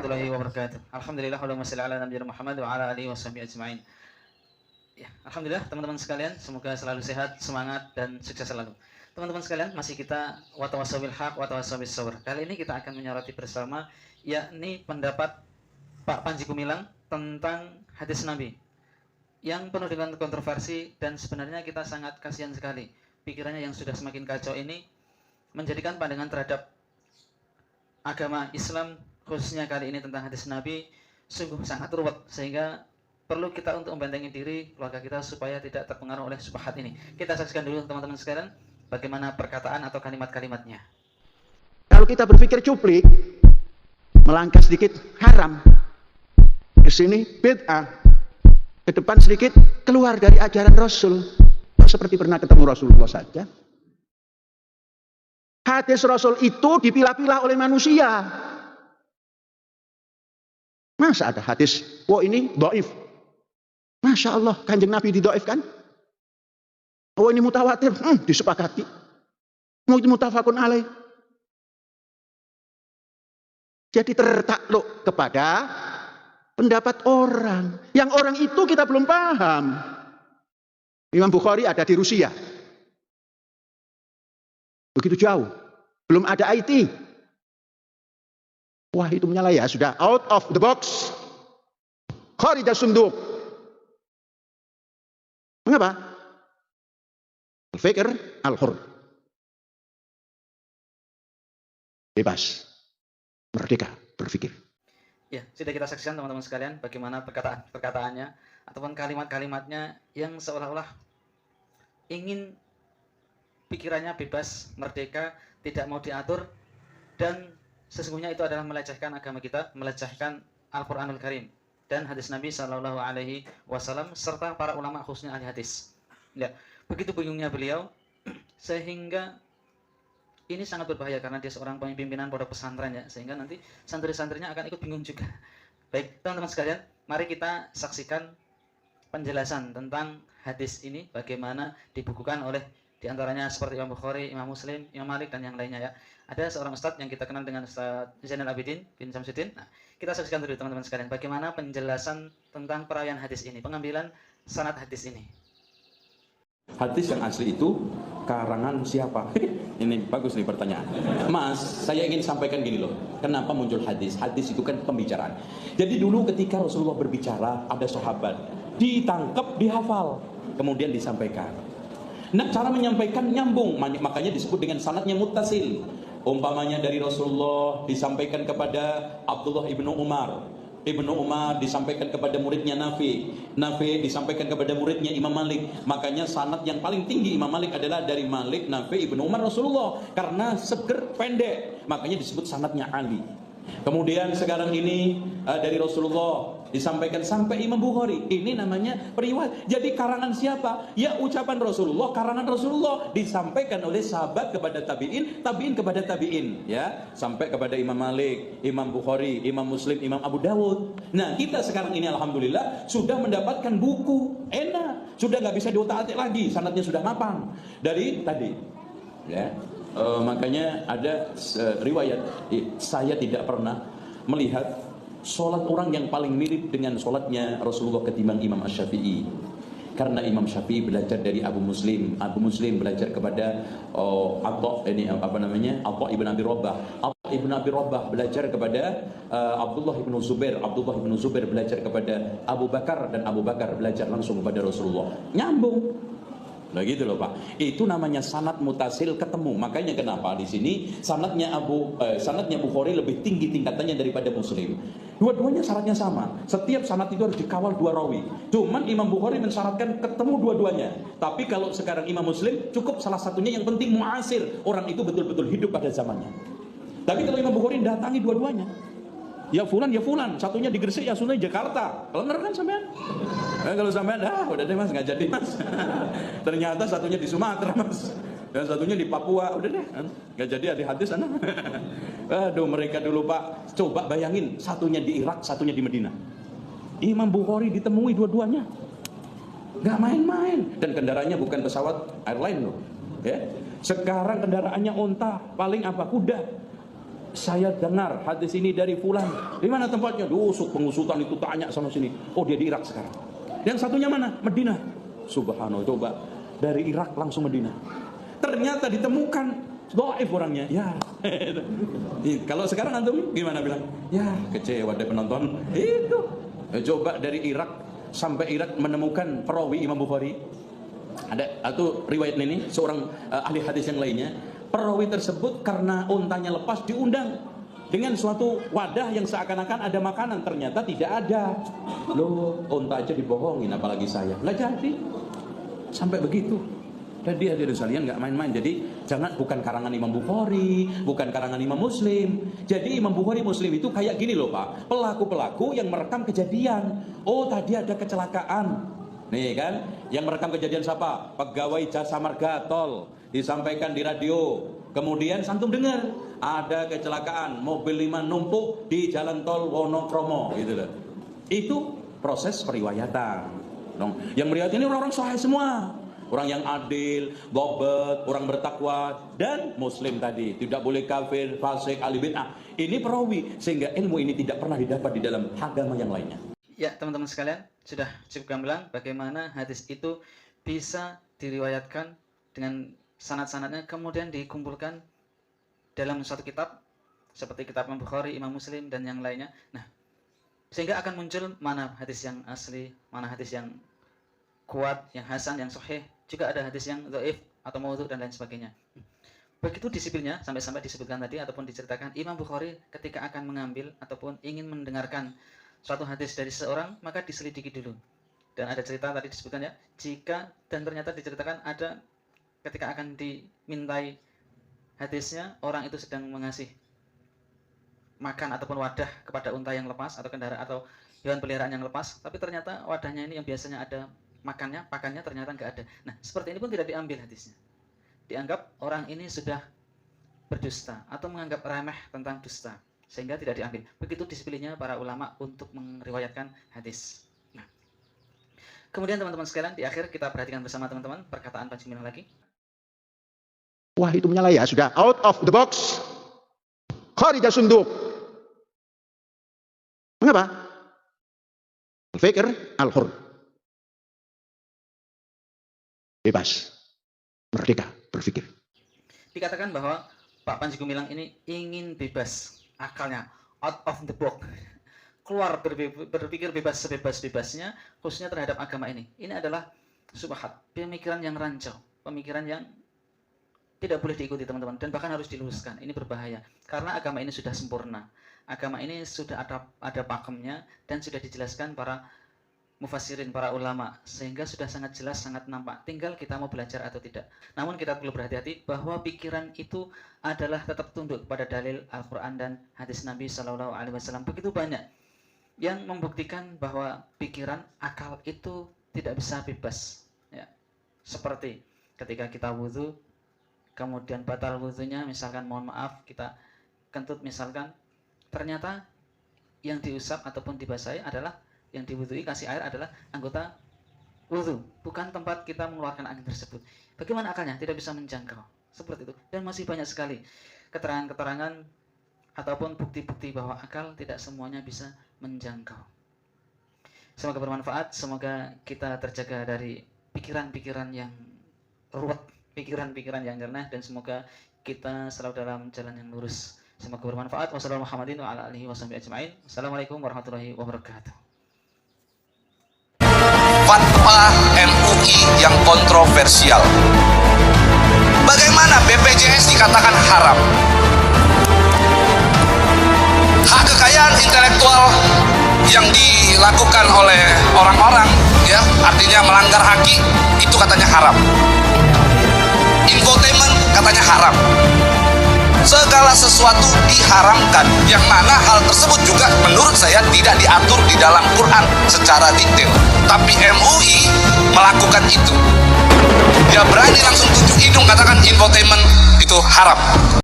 warahmatullahi wabarakatuh. Alhamdulillah, Allahumma shalli ala nabiyina Muhammad wa ala alihi washabihi ajma'in. Ya, alhamdulillah teman-teman sekalian, semoga selalu sehat, semangat dan sukses selalu. Teman-teman sekalian, masih kita wa tawassaw bil haq wa tawassaw bis sabr. Kali ini kita akan menyoroti bersama yakni pendapat Pak Panji Gumilang tentang hadis Nabi yang penuh dengan kontroversi, dan sebenarnya kita sangat kasihan sekali pikirannya yang sudah semakin kacau ini menjadikan pandangan terhadap agama Islam, khususnya kali ini tentang hadis Nabi, sungguh sangat ruwet, sehingga perlu kita untuk membentengi diri keluarga kita supaya tidak terpengaruh oleh syubhat ini. Kita saksikan dulu teman-teman sekalian bagaimana perkataan atau kalimat-kalimatnya. Kalau kita berpikir cuplik, melangkah sedikit haram, ke sini bid'ah, ke depan sedikit keluar dari ajaran Rasul. Seperti pernah ketemu Rasulullah saja. Hadis Rasul itu dipilah-pilah oleh manusia. Masa ada hadis, wah ini dhaif. Masya Allah, kanjeng Nabi didoifkan. Oh ini mutawatir, disepakati. Mau mutafakun alaih. Jadi tertakluk kepada pendapat orang. Yang orang itu kita belum paham. Imam Bukhari ada di Rusia. Begitu jauh. Belum ada IT. Wah itu menyala ya, sudah out of the box. Kharija sunduk. Mengapa? Al-fikr al-hur. Bebas. Merdeka berpikir. Ya, sudah kita saksikan teman-teman sekalian bagaimana perkataannya ataupun kalimat-kalimatnya yang seolah-olah ingin pikirannya bebas, merdeka, tidak mau diatur, dan sesungguhnya itu adalah melecehkan agama kita, melecehkan Al-Quranul Karim dan hadis Nabi Shallallahu Alaihi Wasallam serta para ulama khususnya ahli hadis. Ya, begitu bingungnya beliau sehingga ini sangat berbahaya karena dia seorang pimpinan pondok pesantren ya, sehingga nanti santri-santrinya akan ikut bingung juga. Baik, teman-teman sekalian, mari kita saksikan penjelasan tentang hadis ini bagaimana dibukukan oleh diantaranya seperti Imam Bukhari, Imam Muslim, Imam Malik dan yang lainnya ya. Ada seorang ustadz yang kita kenal dengan Ustadz Zainal Abidin bin Samsudin. Nah, kita saksikan dulu teman-teman sekalian bagaimana penjelasan tentang perawian hadis ini, pengambilan sanad hadis ini. Hadis yang asli itu karangan siapa? Ini bagus nih pertanyaan. Mas, saya ingin sampaikan gini loh. Kenapa muncul hadis? Hadis itu kan pembicaraan. Jadi dulu ketika Rasulullah berbicara, ada sahabat ditangkap, dihafal, kemudian disampaikan. Nah, cara menyampaikan nyambung, makanya disebut dengan sanadnya muttasil. Umpamanya dari Rasulullah disampaikan kepada Abdullah ibnu Umar. Ibnu Umar disampaikan kepada muridnya Nafi. Nafi disampaikan kepada muridnya Imam Malik. Makanya sanad yang paling tinggi Imam Malik adalah dari Malik, Nafi, Ibnu Umar, Rasulullah. Karena seger, pendek. Makanya disebut sanadnya Ali. Kemudian sekarang ini dari Rasulullah disampaikan sampai Imam Bukhari. Ini namanya periwayat. Jadi karangan siapa? Ya ucapan Rasulullah, karangan Rasulullah disampaikan oleh sahabat kepada tabi'in, tabi'in kepada tabi'in, ya, sampai kepada Imam Malik, Imam Bukhari, Imam Muslim, Imam Abu Dawud. Nah, kita sekarang ini alhamdulillah sudah mendapatkan buku, enak, sudah nggak bisa diutak-atik lagi, sanadnya sudah mapan dari tadi, ya. Makanya ada riwayat, saya tidak pernah melihat sholat orang yang paling mirip dengan sholatnya Rasulullah ketimbang Imam Asy-Syafi'i. Karena Imam Syafi'i belajar dari Abu Muslim, Abu Muslim belajar kepada Atha ibn Abi Rabah, Atha ibn Abi Rabah belajar kepada Abdullah ibn Zubair, Abdullah ibn Zubair belajar kepada Abu Bakar, dan Abu Bakar belajar langsung kepada Rasulullah. Nyambung. Nah gitu loh Pak. Itu namanya sanad mutasil ketemu. Makanya kenapa di sini sanadnya Bukhari lebih tinggi tingkatannya daripada Muslim. Dua-duanya syaratnya sama. Setiap sanad itu harus dikawal dua rawi. Cuman Imam Bukhari mensyaratkan ketemu dua-duanya. Tapi kalau sekarang Imam Muslim cukup salah satunya, yang penting muasir. Orang itu betul-betul hidup pada zamannya. Tapi kalau Imam Bukhari datangi dua-duanya. Ya fulan, satunya di Gresik, ya satunya di Jakarta. Kalau bener kan sampean? Kalau sampean, udah deh mas, nggak jadi mas. Ternyata satunya di Sumatera mas, dan satunya di Papua, udah deh, nggak jadi ada hadis sana. Aduh mereka dulu Pak, coba bayangin, satunya di Irak, satunya di Medina. Imam Bukhari ditemui dua-duanya, nggak main-main, dan kendaraannya bukan pesawat airline loh, ya. Sekarang kendaraannya onta, paling apa, kuda. saya dengar hadis ini dari fulan. Di mana tempatnya? Diusut pengusutan itu, tanya sama sini. Oh, dia di Irak sekarang. Yang satunya mana? Madinah. Subhanallah, coba dari Irak langsung Madinah. Ternyata ditemukan dhaif orangnya. Ya. Kalau sekarang antum gimana bilang? Ya, kecewa deh penonton. Itu. Coba dari Irak sampai Irak menemukan perawi Imam Bukhari. Ada atau riwayat ini seorang ahli hadis yang lainnya. Perawi tersebut karena untanya lepas diundang dengan suatu wadah yang seakan-akan ada makanan, ternyata tidak ada. Loh, unta aja dibohongin, apalagi saya. Nggak jadi. Sampai begitu. Jadi hadirin sekalian nggak main-main. Jadi bukan karangan Imam Bukhari, bukan karangan Imam Muslim. Jadi Imam Bukhari Muslim itu kayak gini loh Pak. Pelaku-pelaku yang merekam kejadian. Oh, tadi ada kecelakaan. Nih kan, yang merekam kejadian siapa? Pegawai Jasa Marga Tol. Disampaikan di radio, kemudian santum dengar ada kecelakaan mobil 5 numpuk di jalan tol Wonokromo gitu loh. Itu proses periwayatan. Yang meriwayatkan ini orang-orang sahih semua, orang yang adil, dhabt, orang bertakwa dan muslim tadi, tidak boleh kafir, fasik, ahli bid'ah. Ini perawi, sehingga ilmu ini tidak pernah didapat di dalam agama yang lainnya. Ya teman-teman sekalian, sudah cukup gamblang bagaimana hadis itu bisa diriwayatkan dengan sanad-sanadnya kemudian dikumpulkan dalam suatu kitab seperti kitab Imam Bukhari, Imam Muslim dan yang lainnya. Nah, sehingga akan muncul mana hadis yang asli, mana hadis yang kuat, yang hasan, yang sahih, juga ada hadis yang dhaif atau maudhu dan lain sebagainya. Begitu disiplinnya, sampai-sampai disebutkan tadi ataupun diceritakan Imam Bukhari ketika akan mengambil ataupun ingin mendengarkan suatu hadis dari seseorang, maka diselidiki dulu. Dan ada cerita tadi disebutkan ya, jika dan ternyata diceritakan ada ketika akan dimintai hadisnya, orang itu sedang mengasih makan ataupun wadah kepada unta yang lepas atau kendaraan atau hewan peliharaan yang lepas, tapi ternyata wadahnya ini yang biasanya ada pakannya ternyata nggak ada. Nah, seperti ini pun tidak diambil hadisnya. Dianggap orang ini sudah berdusta atau menganggap remeh tentang dusta, sehingga tidak diambil. Begitu disiplinnya para ulama untuk meriwayatkan hadis. Nah, kemudian teman-teman sekalian, di akhir kita perhatikan bersama teman-teman perkataan Panji Gumilang lagi. Wah, itu menyalahi ya, sudah out of the box. Kharija sunduk. Mengapa? Al-fikr al-hur. Bebas. Merdeka berpikir. Dikatakan bahwa Pak Panji Gumilang ini ingin bebas akalnya, out of the box. Keluar berpikir bebas sebebas-bebasnya, khususnya terhadap agama ini. Ini adalah subhat, pemikiran yang rancau, pemikiran yang tidak boleh diikuti teman-teman, dan bahkan harus diluruskan. Ini berbahaya karena agama ini sudah sempurna, agama ini sudah ada pakemnya dan sudah dijelaskan para mufassirin, para ulama, sehingga sudah sangat jelas, sangat nampak, tinggal kita mau belajar atau tidak. Namun kita perlu berhati-hati bahwa pikiran itu adalah tetap tunduk kepada dalil Al-Quran dan hadis Nabi SAW. Begitu banyak yang membuktikan bahwa pikiran, akal itu tidak bisa bebas ya. Seperti ketika kita wudhu, kemudian batal wudhunya, misalkan mohon maaf kita kentut misalkan, ternyata yang diusap ataupun dibasahi adalah, yang diwudhui kasih air adalah anggota wudhu, bukan tempat kita mengeluarkan angin tersebut. Bagaimana akalnya? Tidak bisa menjangkau. Seperti itu. Dan masih banyak sekali keterangan-keterangan ataupun bukti-bukti bahwa akal tidak semuanya bisa menjangkau. Semoga bermanfaat, semoga kita terjaga dari pikiran-pikiran yang ruwet, pikiran-pikiran yang jernih, dan semoga kita selalu dalam jalan yang lurus. Semoga bermanfaat. Wassalamualaikum warahmatullahi wabarakatuh. Fatwa MUI yang kontroversial. Bagaimana BPJS dikatakan haram? Hak kekayaan intelektual yang dilakukan oleh orang-orang, ya, artinya melanggar haki, itu katanya haram. Infotainment katanya haram. Segala sesuatu diharamkan, yang mana hal tersebut juga menurut saya tidak diatur di dalam Quran secara detail. Tapi MUI melakukan itu. Dia berani langsung tunjuk hidung katakan infotainment itu haram.